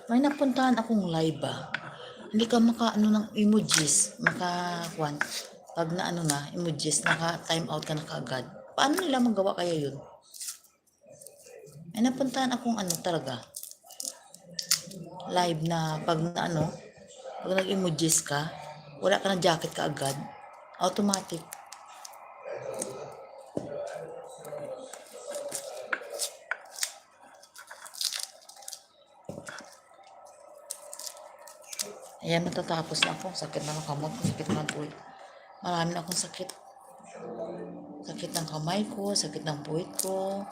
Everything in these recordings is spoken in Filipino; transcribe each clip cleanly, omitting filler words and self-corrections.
May napuntahan akong live ba? Hindi ka maka-ano ng emojis, maka-kwan. Pag na ano na, emojis, naka-time out ka na kaagad. Paano nila magawa kaya yun? May napuntahan akong ano talaga. Live na pag na ano, pag nag-emojis ka, wala ka ng jacket kaagad. Automatic. Ayan, matatapos na ako. Sakit na ng kamot ko, sakit na ng puwit. Marami na akong sakit. Sakit ng kamay ko, sakit ng puwit ko,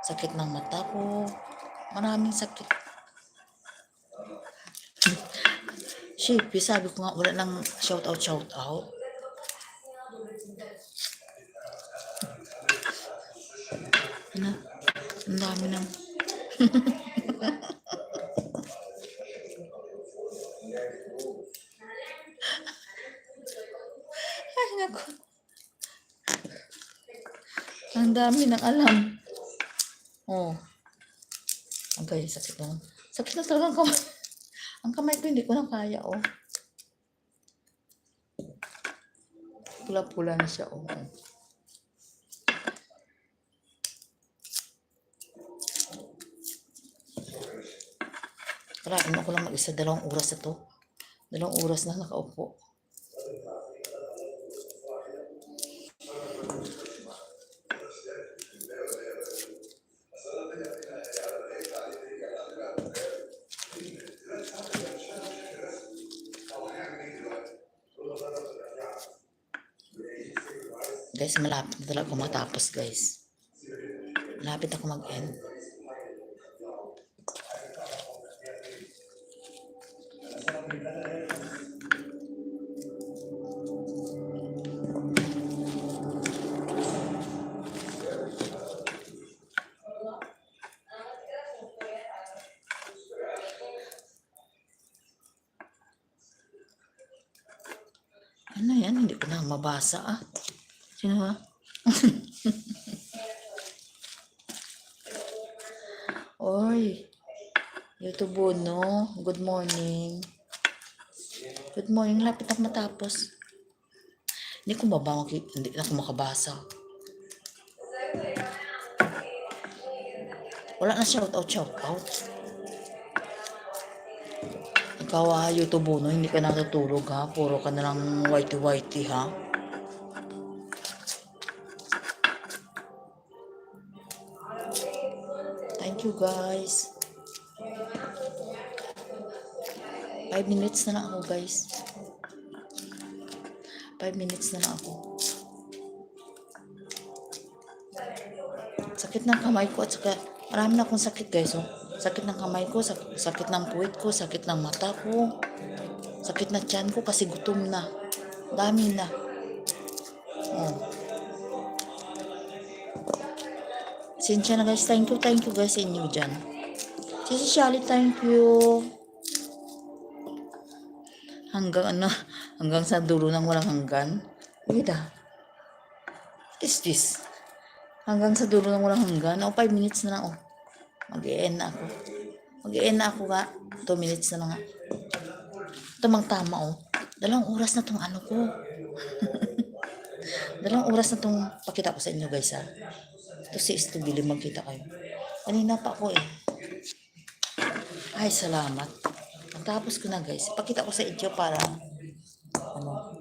sakit ng mata ko. Maraming sakit. Shippy, sabi ko nga, wala nang shout out. Ano? Ang dami ng... Ay, naku. Ang dami ng alam. Oh. Okay, sakit na. Sakit na talaga ang kamay. Ang kamay ko, hindi ko na kaya, oh. Pula-pula na siya, oh. Karain ako lang mag-isa, 2 oras na to. 2 oras na nakaupo. Guys, malapit na talaga matapos, guys. Malapit ako mag-end. Ano yan? Hindi ko na mabasa, ah. Sino ba? Oy, YouTube no. Good morning. Good morning. Lapit ako matapos. Hindi ko mabango. Hindi na ako makabasa. Wala na shout out. Ikaw YouTube no. Hindi ka natutulog ha. Puro ka na lang whitey ha. Thank you guys. 5 minutes na lang ako guys. 5 minutes na lang ako. Sakit ng kamay ko at saka marami na akong sakit guys. Oh. Sakit ng kamay ko, sakit ng puwit ko, sakit ng mata ko. Sakit na tiyan ko kasi gutom na. Dami na. Oh. Sinsya na guys. Thank you guys sa inyo dyan. Sisi Shally, thank you. Hanggang sa dulo ng walang hanggan. Wait ah. What is this? Hanggang sa dulo ng walang hanggan. 5 minutes na lang. Oh. Mag-i-end na ako. Mag-i-end na ako nga. 2 minutes na lang nga. Tamang tama oh. 2 oras na tong ano ko. 2 oras na tong pakita ko sa inyo guys ha. Ito si Estubili, magkita kayo. Kanina pa ako eh. Ay, salamat. Matapos ko na guys. Pakita ko sa inyo para ano.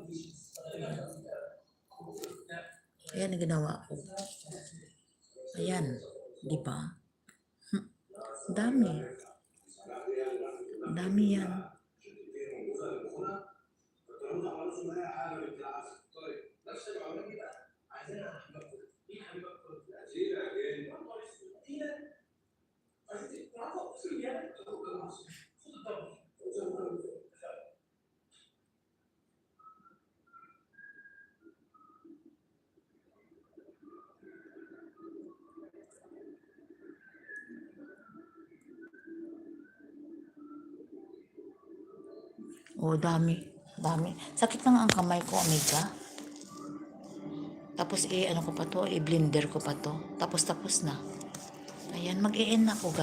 Ayan ang ginawa ko. Ayan. Diba? Dami. Dami yan. Oh, dami. Sakit na nga ang kamay ko, amiga. Tapos ano ko pa to, i-blender ko pa to. Tapos na. Ayan, mag-e-end na ako guys.